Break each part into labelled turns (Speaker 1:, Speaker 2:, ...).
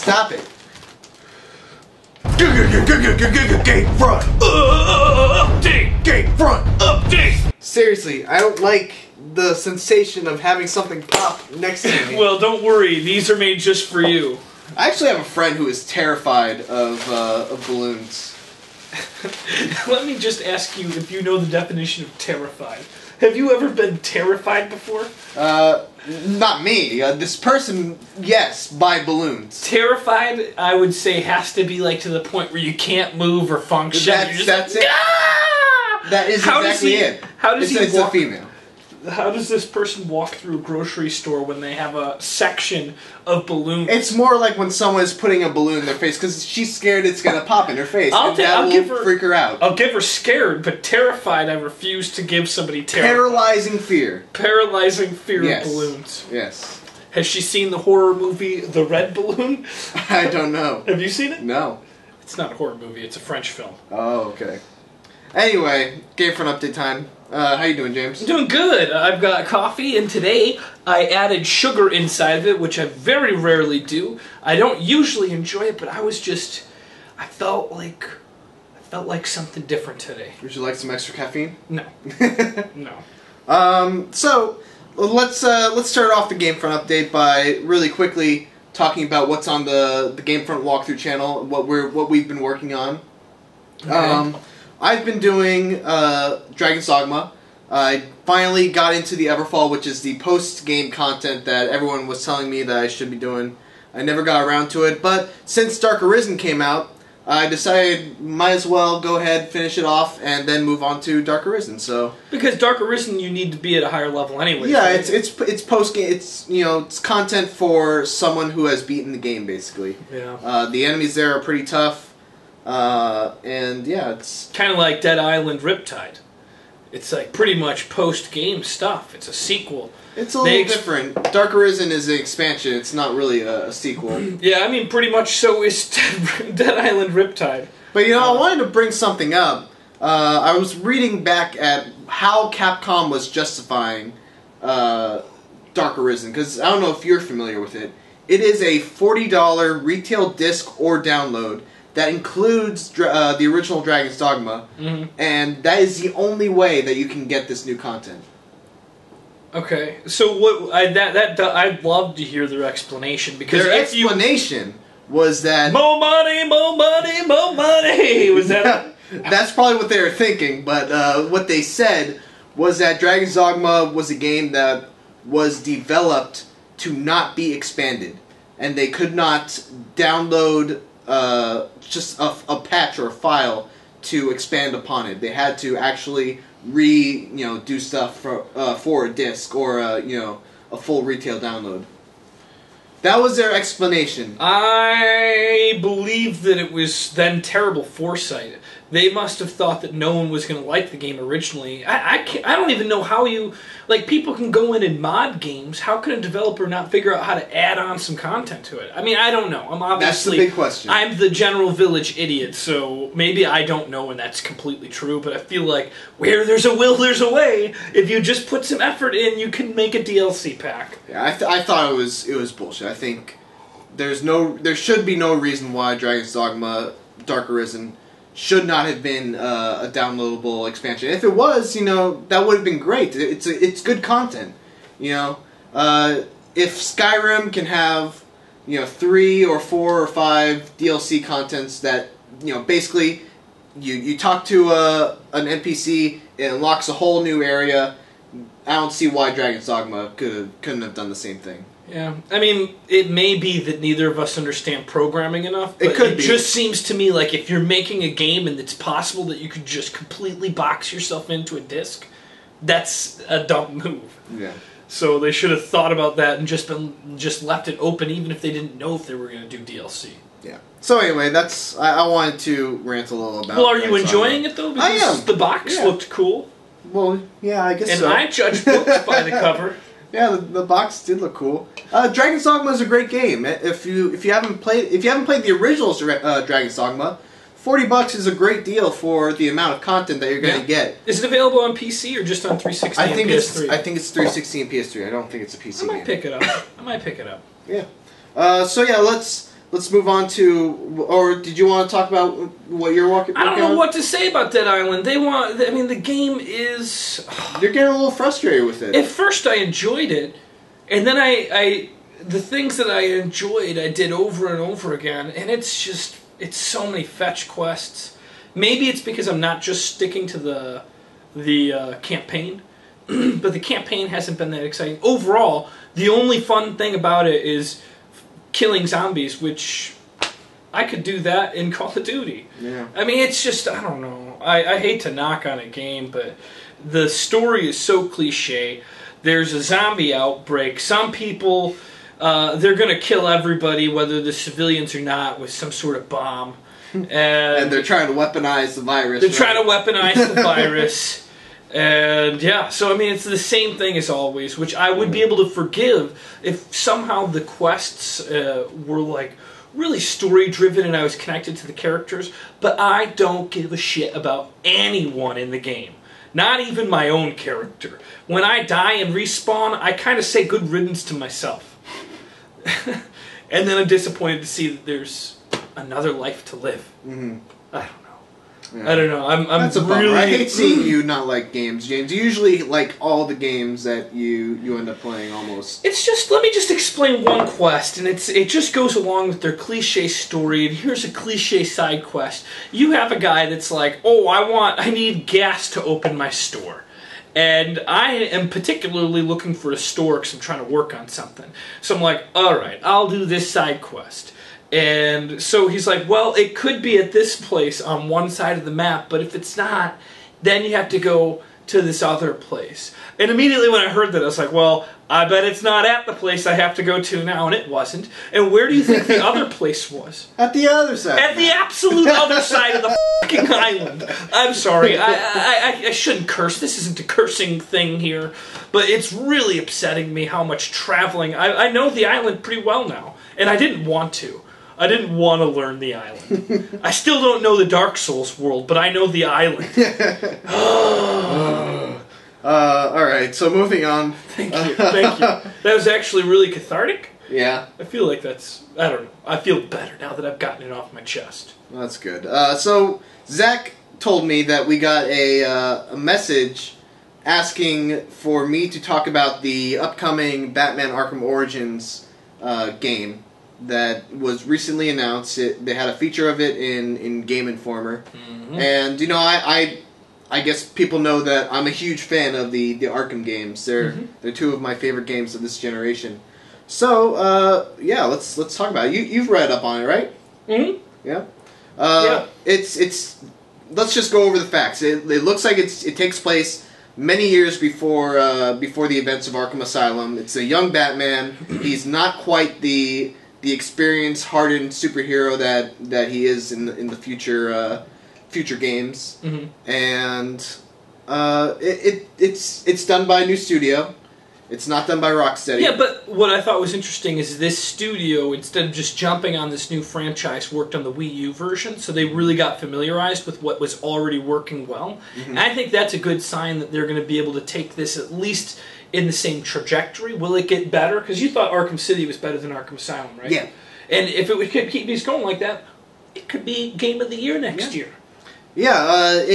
Speaker 1: Stop it. Gamefront.
Speaker 2: Update.
Speaker 1: Gamefront.
Speaker 2: Update.
Speaker 1: Seriously, I don't like the sensation of having something pop next to me.
Speaker 2: Well, don't worry. These are made just for you.
Speaker 1: I actually have a friend who is terrified of balloons.
Speaker 2: Let me just ask you if you know the definition of terrified. Have you ever been terrified before?
Speaker 1: Not me. This person, yes, by balloons.
Speaker 2: Terrified, I would say, has to be like to the point where you can't move or function.
Speaker 1: That's it.
Speaker 2: Ah!
Speaker 1: That is exactly it.
Speaker 2: How does he
Speaker 1: It's
Speaker 2: walk?
Speaker 1: a female.
Speaker 2: How does this person walk through a grocery store when they have a section of balloons?
Speaker 1: It's more like when someone is putting a balloon in their face because she's scared it's gonna pop in her face.
Speaker 2: I'll
Speaker 1: freak her out.
Speaker 2: I'll give her scared, but terrified, I refuse to give somebody terrified.
Speaker 1: Paralyzing fear.
Speaker 2: Paralyzing fear
Speaker 1: Yes.
Speaker 2: of balloons.
Speaker 1: Yes.
Speaker 2: Has she seen the horror movie The Red Balloon?
Speaker 1: I don't know.
Speaker 2: Have you seen it?
Speaker 1: No.
Speaker 2: It's not a horror movie, it's a French film.
Speaker 1: Oh, okay. Anyway, Gamefront update time. How you doing, James?
Speaker 2: I'm doing good. I've got coffee, and today I added sugar inside of it, which I very rarely do. I don't usually enjoy it, but I felt like something different today.
Speaker 1: Would you like some extra caffeine?
Speaker 2: No. No.
Speaker 1: So let's start off the Gamefront update by really quickly talking about what's on the Gamefront walkthrough channel, what we've been working on.
Speaker 2: Okay.
Speaker 1: I've been doing Dragon's Dogma. I finally got into the Everfall, which is the post-game content that everyone was telling me that I should be doing. I never got around to it, but since Dark Arisen came out, I decided might as well go ahead, finish it off, and then move on to Dark Arisen. So
Speaker 2: Because Dark Arisen, you need to be at a higher level anyway.
Speaker 1: yeah,
Speaker 2: right?
Speaker 1: it's post-game. It's content for someone who has beaten the game, basically.
Speaker 2: Yeah.
Speaker 1: The enemies there are pretty tough. And yeah, it's
Speaker 2: Kind of like Dead Island Riptide. It's like pretty much post-game stuff. It's a sequel.
Speaker 1: It's a little different. Dark Arisen is an expansion. It's not really a sequel.
Speaker 2: Yeah, I mean, pretty much so is Dead Island Riptide.
Speaker 1: But I wanted to bring something up. I was reading back at how Capcom was justifying Dark Arisen, because I don't know if you're familiar with it. It is a $40 retail disc or download that includes the original Dragon's Dogma, and that is the only way that you can get this new content.
Speaker 2: Okay, so what? I'd love to hear their explanation, because
Speaker 1: Their explanation was that
Speaker 2: more money, more money, more money. Was that?
Speaker 1: That's probably what they were thinking, but what they said was that Dragon's Dogma was a game that was developed to not be expanded, and they could not download just a patch or a file to expand upon it. They had to actually do stuff for a disc or a full retail download. That was their explanation.
Speaker 2: I believe that it was then terrible foresight. They must have thought that no one was going to like the game originally. I don't even know how people can go in and mod games. How can a developer not figure out how to add on some content to it? I mean, I don't know.
Speaker 1: That's the big question.
Speaker 2: I'm the general village idiot, so maybe I don't know and that's completely true, but I feel like where there's a will, there's a way. If you just put some effort in, you can make a DLC pack.
Speaker 1: Yeah, I thought it was bullshit. I think there should be no reason why Dragon's Dogma Dark Arisen should not have been a downloadable expansion. If it was, that would have been great. It's good content. If Skyrim can have 3 or 4 or 5 DLC contents that basically you talk to an NPC, it unlocks a whole new area. I don't see why Dragon's Dogma couldn't have done the same thing.
Speaker 2: Yeah, I mean, it may be that neither of us understand programming enough, but
Speaker 1: it
Speaker 2: just seems to me like if you're making a game and it's possible that you could just completely box yourself into a disc, that's a dumb move.
Speaker 1: Yeah.
Speaker 2: So they should have thought about that and just left it open, even if they didn't know if they were going to do DLC.
Speaker 1: Yeah. So anyway, I wanted to rant a little about.
Speaker 2: Well, are you enjoying it though? Because
Speaker 1: I am.
Speaker 2: The box looked cool.
Speaker 1: Well, yeah, I guess so.
Speaker 2: And I judge books by the cover.
Speaker 1: Yeah, the box did look cool. Dragon's Dogma is a great game. If you haven't played the original Dragon's Dogma, $40 is a great deal for the amount of content that you're going to get.
Speaker 2: Is it available on PC or just on 360 and PS3?
Speaker 1: I think it's 360 and PS3. I don't think it's a PC game.
Speaker 2: I might pick it up.
Speaker 1: Yeah. So yeah, let's let's move on to, or did you want to talk about what you're working on?
Speaker 2: I don't know what to say about Dead Island. The game is...
Speaker 1: You're getting a little frustrated with it.
Speaker 2: At first I enjoyed it, and then the things that I enjoyed I did over and over again, and it's so many fetch quests. Maybe it's because I'm not just sticking to the campaign, but the campaign hasn't been that exciting. Overall, the only fun thing about it is killing zombies, which I could do that in Call of Duty.
Speaker 1: Yeah.
Speaker 2: I mean, it's just, I don't know. I hate to knock on a game, but the story is so cliche. There's a zombie outbreak. Some people, they're going to kill everybody, whether they're civilians or not, with some sort of bomb. And
Speaker 1: they're trying to weaponize the virus.
Speaker 2: They're trying to weaponize the virus. And yeah, so I mean, it's the same thing as always, which I would be able to forgive if somehow the quests were like really story driven and I was connected to the characters. But I don't give a shit about anyone in the game, not even my own character. When I die and respawn, I kind of say good riddance to myself. And then I'm disappointed to see that there's another life to live.
Speaker 1: Mm-hmm.
Speaker 2: I don't know.
Speaker 1: Yeah.
Speaker 2: I don't know. I'm
Speaker 1: That's a bummer.
Speaker 2: really...
Speaker 1: I hate seeing you not like games, James. You usually like all the games that you end up playing almost.
Speaker 2: It's just, let me just explain one quest, and it just goes along with their cliche story, and here's a cliche side quest. You have a guy that's like, oh, I need gas to open my store. And I am particularly looking for a store because I'm trying to work on something. So I'm like, alright, I'll do this side quest. And so he's like, well, it could be at this place on one side of the map, but if it's not, then you have to go to this other place. And immediately when I heard that, I was like, well, I bet it's not at the place I have to go to now, and it wasn't. And where do you think the other place was?
Speaker 1: At the other side.
Speaker 2: At the absolute other side of the fucking island. I'm sorry, I shouldn't curse. This isn't a cursing thing here. But it's really upsetting me how much traveling... I know the island pretty well now, and I didn't want to. I didn't want to learn the island. I still don't know the Dark Souls world, but I know the island.
Speaker 1: Alright, so moving on.
Speaker 2: Thank you. That was actually really cathartic.
Speaker 1: Yeah.
Speaker 2: I feel like that's... I don't know. I feel better now that I've gotten it off my chest.
Speaker 1: That's good. So, Zach told me that we got a message asking for me to talk about the upcoming Batman Arkham Origins game that was recently announced. They had a feature of it in Game Informer. Mm-hmm. And, you know, I guess people know that I'm a huge fan of the Arkham games. They're two of my favorite games of this generation. So, yeah, let's talk about it. You've read up on it, right?
Speaker 2: Mm-hmm.
Speaker 1: Yeah?
Speaker 2: Yeah.
Speaker 1: It's let's just go over the facts. It looks like it takes place many years before the events of Arkham Asylum. It's a young Batman. He's not quite the experienced, hardened superhero that he is in the future games. Mm-hmm. And it's done by a new studio. It's not done by Rocksteady.
Speaker 2: Yeah, but what I thought was interesting is this studio, instead of just jumping on this new franchise, worked on the Wii U version, so they really got familiarized with what was already working well. Mm-hmm. And I think that's a good sign that they're going to be able to take this at least in the same trajectory. Will it get better? Because you thought Arkham City was better than Arkham Asylum, right?
Speaker 1: Yeah.
Speaker 2: And if it would keep these going like that, it could be Game of the Year next year.
Speaker 1: Yeah,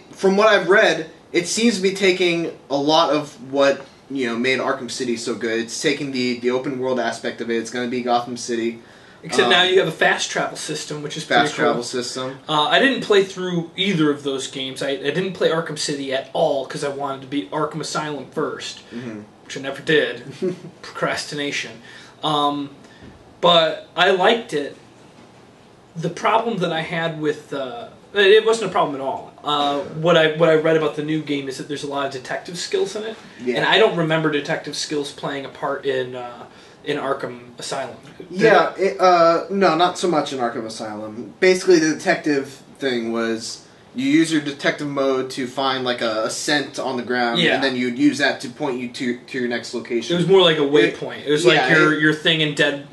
Speaker 1: from what I've read, it seems to be taking a lot of what made Arkham City so good. It's taking the open world aspect of it. It's going to be Gotham City.
Speaker 2: Except now you have a fast travel system, which is
Speaker 1: fast
Speaker 2: pretty cool.
Speaker 1: travel system.
Speaker 2: I didn't play through either of those games. I didn't play Arkham City at all because I wanted to beat Arkham Asylum first, which I never did. Procrastination. But I liked it. The problem that I had with... it wasn't a problem at all. What I read about the new game is that there's a lot of detective skills in it. Yeah. And I don't remember detective skills playing a part in Arkham Asylum.
Speaker 1: No, not so much in Arkham Asylum. Basically, the detective thing was you use your detective mode to find like a scent on the ground, and then you'd use that to point you to your next location.
Speaker 2: It was more like a waypoint. It was like your thing in Dead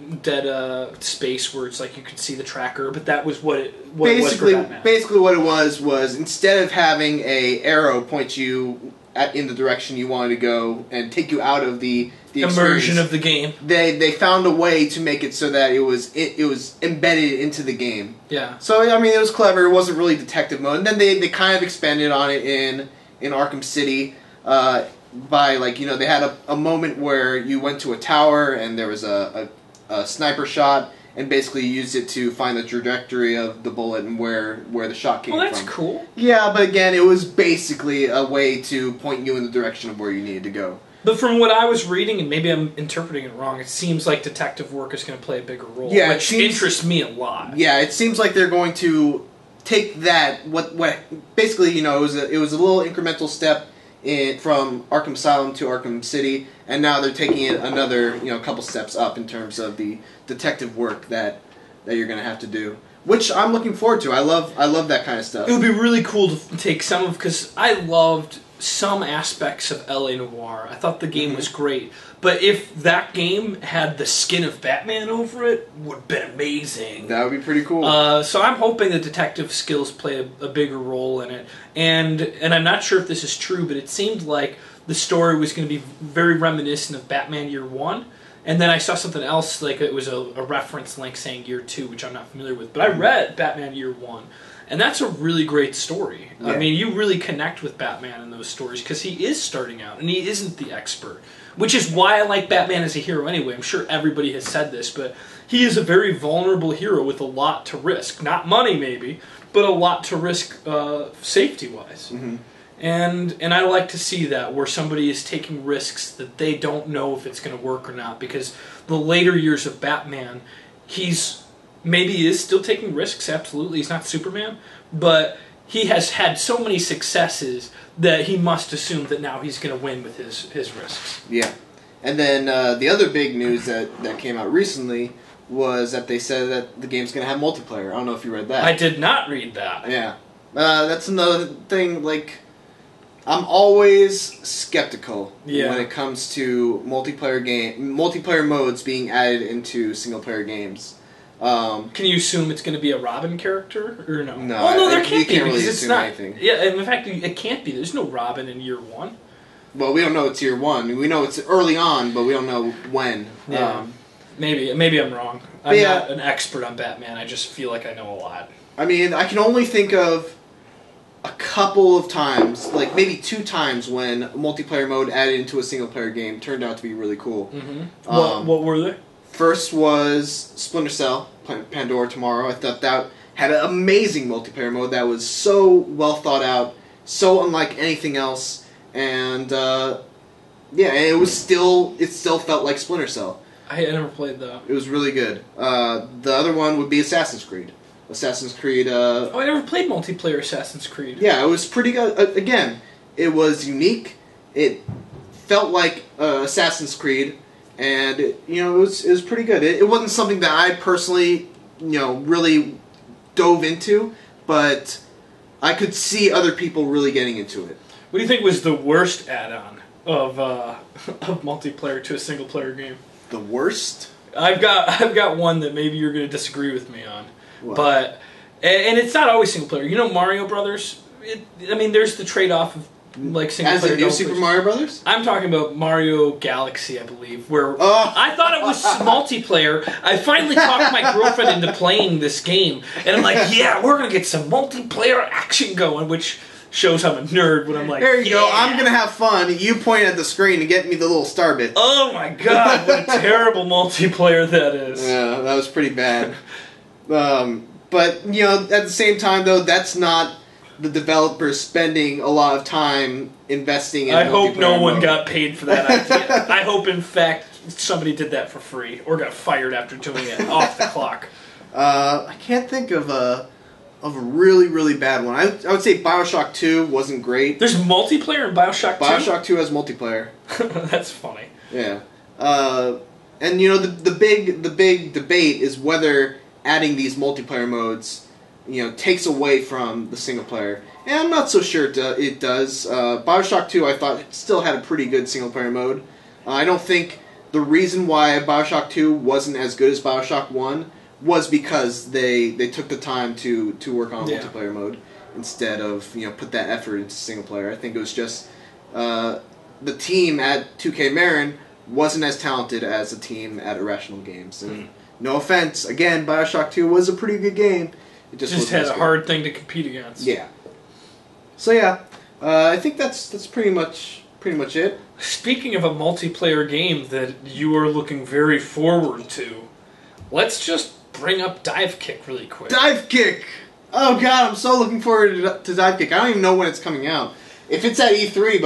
Speaker 2: Space where it's like you could see the tracker, but that was what it was for Batman.
Speaker 1: Basically, what it was instead of having a arrow point you in the direction you wanted to go and take you out of the
Speaker 2: immersion of the game.
Speaker 1: They found a way to make it so that it was embedded into the game.
Speaker 2: Yeah.
Speaker 1: So I mean, it was clever. It wasn't really detective mode, and then they kind of expanded on it in Arkham City. By they had a moment where you went to a tower and there was a sniper shot, and basically used it to find the trajectory of the bullet and where the shot came from.
Speaker 2: Well, that's cool.
Speaker 1: Yeah, but again, it was basically a way to point you in the direction of where you needed to go.
Speaker 2: But from what I was reading, and maybe I'm interpreting it wrong, it seems like detective work is going to play a bigger role, which interests me a lot.
Speaker 1: Yeah, it seems like they're going to take that what basically it was a little incremental step from Arkham Asylum to Arkham City, and now they're taking it another couple steps up in terms of the detective work that you're going to have to do, which I'm looking forward to. I love that kind of stuff.
Speaker 2: It would be really cool to take some of, because I loved some aspects of LA Noire. I thought the game was great, but if that game had the skin of Batman over it, would have been amazing.
Speaker 1: That would be pretty cool.
Speaker 2: So I'm hoping the detective skills play a bigger role in it, and I'm not sure if this is true, but it seemed like the story was going to be very reminiscent of Batman Year 1, and then I saw something else, like it was a reference link saying Year 2, which I'm not familiar with, but I read Batman Year 1. And that's a really great story. Yeah. I mean, you really connect with Batman in those stories because he is starting out and he isn't the expert, which is why I like Batman as a hero anyway. I'm sure everybody has said this, but he is a very vulnerable hero with a lot to risk. Not money, maybe, but a lot to risk safety-wise. Mm-hmm. And I like to see that, where somebody is taking risks that they don't know if it's going to work or not, because the later years of Batman, maybe he is still taking risks, absolutely. He's not Superman, but he has had so many successes that he must assume that now he's going to win with his risks.
Speaker 1: Yeah. And then the other big news that came out recently was that they said that the game's going to have multiplayer. I don't know if you read that.
Speaker 2: I did not read that.
Speaker 1: Yeah. That's another thing, I'm always skeptical when it comes to multiplayer modes being added into single-player games.
Speaker 2: Can you assume it's going to be a Robin character or no?
Speaker 1: No,
Speaker 2: well, no, there can't be
Speaker 1: really
Speaker 2: because it's not.
Speaker 1: Anything.
Speaker 2: Yeah, and in fact, it can't be. There's no Robin in Year 1.
Speaker 1: Well, we don't know it's Year 1. We know it's early on, but we don't know when.
Speaker 2: Yeah. Maybe I'm wrong. I'm not an expert on Batman. I just feel like I know a lot.
Speaker 1: I mean, I can only think of a couple of times, maybe 2 times, when multiplayer mode added into a single-player game turned out to be really cool.
Speaker 2: Mm-hmm. What were they?
Speaker 1: First was Splinter Cell, Pandora Tomorrow. I thought that had an amazing multiplayer mode that was so well thought out, so unlike anything else, and it still felt like Splinter Cell.
Speaker 2: I never played that.
Speaker 1: It was really good. The other one would be Assassin's Creed.
Speaker 2: I never played multiplayer Assassin's Creed.
Speaker 1: Yeah, it was pretty good. Again, it was unique. It felt like Assassin's Creed. And it was pretty good. It wasn't something that I personally, really dove into, but I could see other people really getting into it.
Speaker 2: What do you think was the worst add-on of multiplayer to a single-player game?
Speaker 1: The worst?
Speaker 2: I've got one that maybe you're going to disagree with me on, but it's not always single-player. Mario Brothers. There's the trade-off of. Single
Speaker 1: As in New Super Mario Brothers?
Speaker 2: I'm talking about Mario Galaxy, I believe, where I thought it was multiplayer. I finally talked my girlfriend into playing this game, and I'm like, yeah, we're going to get some multiplayer action going, which shows I'm a nerd when I'm like,
Speaker 1: there you go, I'm going to have fun. You point at the screen to get me the little star bit.
Speaker 2: Oh my god, what a terrible multiplayer that is.
Speaker 1: Yeah, that was pretty bad. But, at the same time, though, that's not the developers spending a lot of time investing in.
Speaker 2: I hope no one got paid for that idea. I hope, in fact, somebody did that for free or got fired after doing it off the clock.
Speaker 1: I can't think of a really, really bad one. I would say BioShock 2 wasn't great.
Speaker 2: There's multiplayer in BioShock 2?
Speaker 1: BioShock 2 has multiplayer.
Speaker 2: That's funny.
Speaker 1: Yeah. And the big debate is whether adding these multiplayer modes takes away from the single player. And I'm not so sure it does. BioShock 2, I thought, still had a pretty good single player mode. I don't think the reason why BioShock 2 wasn't as good as BioShock 1 was because they took the time to work on multiplayer mode instead of put that effort into single player. I think it was just the team at 2K Marin wasn't as talented as the team at Irrational Games. And no offense, again, Bioshock 2 was a pretty good game. It
Speaker 2: just had a hard thing to compete against.
Speaker 1: Yeah. So yeah, I think that's pretty much it.
Speaker 2: Speaking of a multiplayer game that you are looking very forward to, let's just bring up Divekick really quick.
Speaker 1: Divekick! Oh god, I'm so looking forward to Divekick. I don't even know when it's coming out. If it's at E3,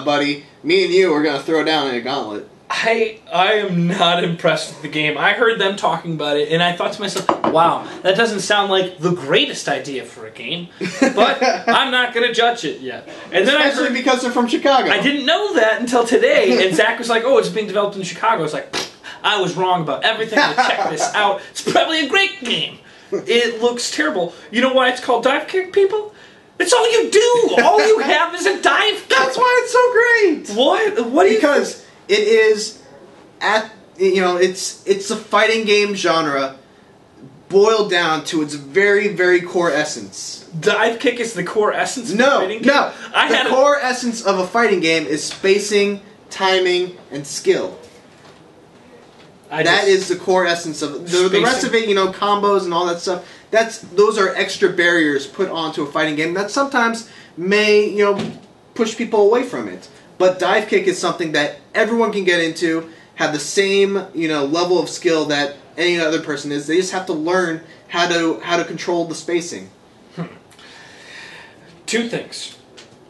Speaker 1: buddy, me and you are going to throw down in a gauntlet.
Speaker 2: I am not impressed with the game. I heard them talking about it, and I thought to myself, wow, that doesn't sound like the greatest idea for a game, but I'm not going to judge it yet. And then
Speaker 1: especially because they're from Chicago.
Speaker 2: I didn't know that until today, and Zach was like, oh, it's being developed in Chicago. I was like, I was wrong about everything. I check this out. It's probably a great game. It looks terrible. You know why it's called Divekick, people? It's all you do. All you have is a dive kick.
Speaker 1: That's why it's so great.
Speaker 2: What do you
Speaker 1: Because it is it's a fighting game genre boiled down to its very, very core essence.
Speaker 2: Divekick is the core essence of a fighting game?
Speaker 1: No. The core essence of a fighting game is spacing, timing, and skill. That is the core essence of the rest of it, combos and all that stuff. Those are extra barriers put onto a fighting game that sometimes may, push people away from it. But Divekick is something that everyone can get into, have the same, level of skill that any other person is. They just have to learn how to control the spacing.
Speaker 2: Two things.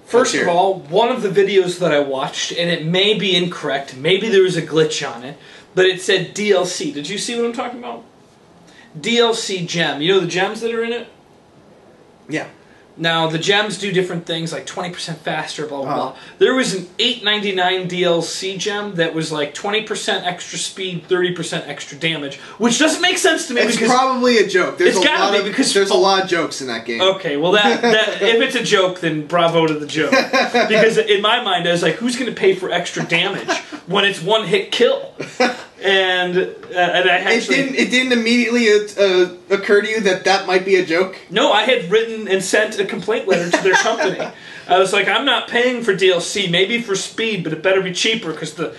Speaker 2: First of all, one of the videos that I watched, and it may be incorrect, maybe there was a glitch on it, but it said DLC. Did you see what I'm talking about? DLC gem. You know the gems that are in it?
Speaker 1: Yeah.
Speaker 2: Now, the gems do different things, like 20% faster, blah, blah, blah. There was an $8.99 DLC gem that was like 20% extra speed, 30% extra damage, which doesn't make sense to me.
Speaker 1: It's probably a joke. There's
Speaker 2: there's
Speaker 1: a lot of jokes in that game.
Speaker 2: Okay, well, that if it's a joke, then bravo to the joke. Because in my mind, I was like, who's going to pay for extra damage when it's one-hit kill? And I actually...
Speaker 1: It didn't immediately occur to you that might be a joke?
Speaker 2: No, I had written and sent a complaint letter to their company. I was like, I'm not paying for DLC, maybe for speed, but it better be cheaper because the...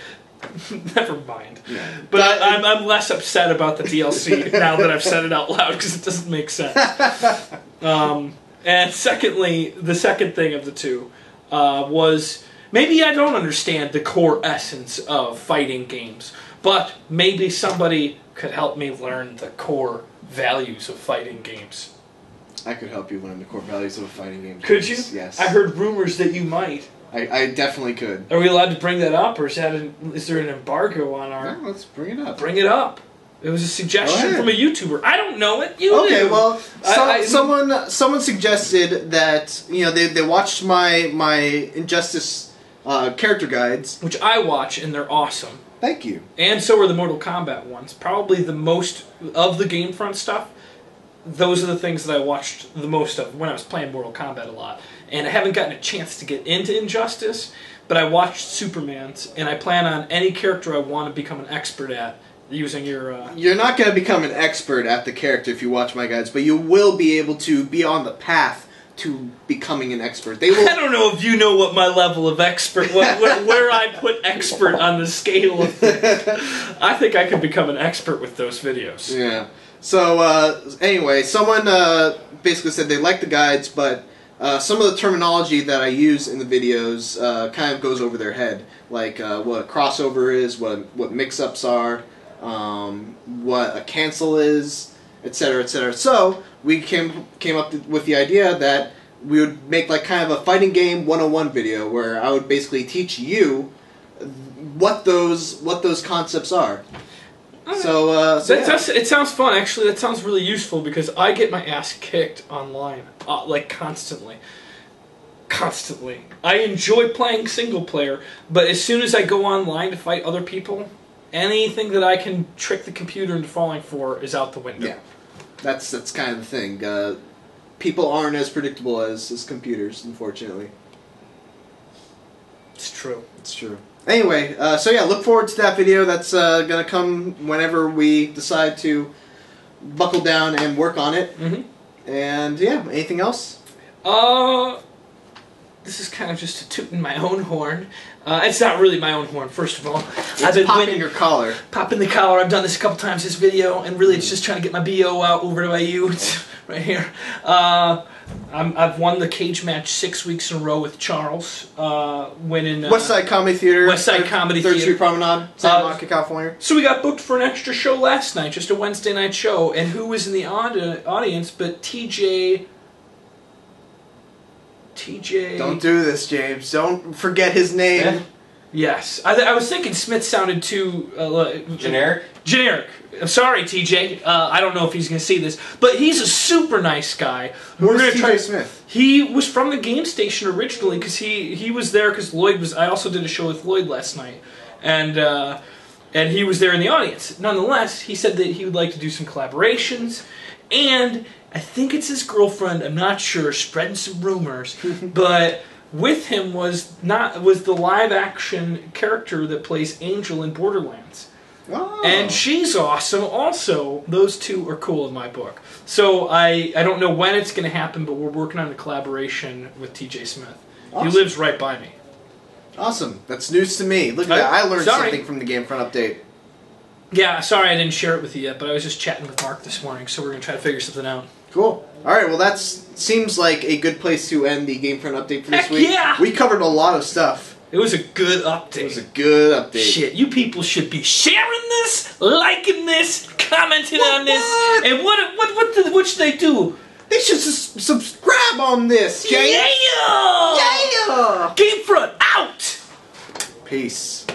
Speaker 2: Never mind. Yeah. But I'm less upset about the DLC now that I've said it out loud because it doesn't make sense. And secondly, the second thing of the two was... Maybe I don't understand the core essence of fighting games, but maybe somebody could help me learn the core values of fighting games.
Speaker 1: I could help you learn the core values of a fighting game.
Speaker 2: Could you?
Speaker 1: Yes.
Speaker 2: I heard rumors that you might.
Speaker 1: I definitely could.
Speaker 2: Are we allowed to bring that up, or is there an embargo on our...
Speaker 1: No, let's bring it up.
Speaker 2: Bring it up. It was a suggestion from a YouTuber. I don't know it. You
Speaker 1: okay,
Speaker 2: do.
Speaker 1: Well, someone suggested that they watched my Injustice character guides,
Speaker 2: which I watch, and they're awesome.
Speaker 1: Thank you.
Speaker 2: And so are the Mortal Kombat ones. Probably the most of the Gamefront stuff. Those are the things that I watched the most of when I was playing Mortal Kombat a lot. And I haven't gotten a chance to get into Injustice, but I watched Superman's, and I plan on any character I want to become an expert at using your...
Speaker 1: You're not going to become an expert at the character if you watch my guides, but you will be able to be on the path to becoming an expert. They will...
Speaker 2: I don't know if you know what my level of expert, where I put expert on the scale of things. I think I could become an expert with those videos.
Speaker 1: Yeah. So, anyway, someone basically said they like the guides, but some of the terminology that I use in the videos kind of goes over their head. Like what a crossover is, what mix-ups are, what a cancel is, etc., etc. So we came up with the idea that we would make like kind of a fighting game 101 video where I would basically teach you what those concepts are. So,
Speaker 2: it sounds fun. Actually, that sounds really useful because I get my ass kicked online, like constantly. Constantly. I enjoy playing single player, but as soon as I go online to fight other people, anything that I can trick the computer into falling for is out the window.
Speaker 1: Yeah, that's kind of the thing. People aren't as predictable as computers, unfortunately.
Speaker 2: It's true.
Speaker 1: It's true. Anyway, so yeah, look forward to that video. That's going to come whenever we decide to buckle down and work on it.
Speaker 2: Mm-hmm.
Speaker 1: And yeah, anything else?
Speaker 2: this is kind of just a tooting my own horn. It's not really my own horn, first of all.
Speaker 1: I've been popping your collar.
Speaker 2: Popping the collar. I've done this a couple times this video, and really it's just trying to get my BO out over to IU. It's right here. I've won the cage match 6 weeks in a row with Charles, winning...
Speaker 1: Westside Comedy Theater.
Speaker 2: Westside Comedy Theater.
Speaker 1: 3rd Street Promenade, Santa Monica, California.
Speaker 2: So we got booked for an extra show last night, just a Wednesday night show, and who was in the audience but TJ...
Speaker 1: Don't do this, James. Don't forget his name.
Speaker 2: Yeah. Yes. I was thinking Smith sounded too...
Speaker 3: Generic?
Speaker 2: Generic. I'm sorry, TJ. I don't know if he's going to see this, but he's a super nice guy.
Speaker 1: Who's TJ Smith?
Speaker 2: He was from the Game Station originally, because he was there because Lloyd was... I also did a show with Lloyd last night, and he was there in the audience. Nonetheless, he said that he would like to do some collaborations, and... I think it's his girlfriend, I'm not sure, spreading some rumors, but with him was the live-action character that plays Angel in Borderlands.
Speaker 1: Oh.
Speaker 2: And she's awesome also. Those two are cool in my book. So I don't know when it's going to happen, but we're working on a collaboration with TJ Smith. Awesome. He lives right by me.
Speaker 1: Awesome. That's news to me. Look at that. I learned something from the Gamefront update.
Speaker 2: Yeah, sorry I didn't share it with you yet, but I was just chatting with Mark this morning, so we're going to try to figure something out.
Speaker 1: Cool. All right, well, that seems like a good place to end the Gamefront update for this week.
Speaker 2: Yeah!
Speaker 1: We covered a lot of stuff.
Speaker 2: It was a good update.
Speaker 1: It was a good update.
Speaker 2: Shit, you people should be sharing this, liking this, commenting on this. And what should they do?
Speaker 1: They should subscribe on this, James.
Speaker 2: Yeah!
Speaker 1: Yeah!
Speaker 2: Gamefront, out!
Speaker 1: Peace.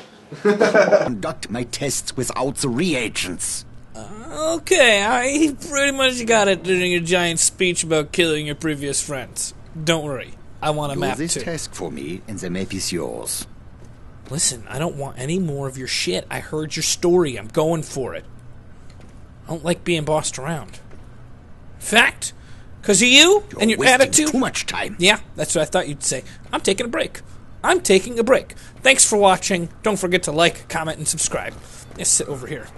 Speaker 4: Conduct my tests without the reagents.
Speaker 5: Okay, I pretty much got it during your giant speech about killing your previous friends. Don't worry, I want a
Speaker 4: Do
Speaker 5: map
Speaker 4: this
Speaker 5: too.
Speaker 4: task for me, and the map is yours.
Speaker 5: Listen, I don't want any more of your shit. I heard your story. I'm going for it. I don't like being bossed around. Fact? Because of you
Speaker 4: You're
Speaker 5: and your
Speaker 4: wasting
Speaker 5: attitude?
Speaker 4: too much time.
Speaker 5: Yeah, that's what I thought you'd say. I'm taking a break. I'm taking a break. Thanks for watching. Don't forget to like, comment, and subscribe. Let's sit over here.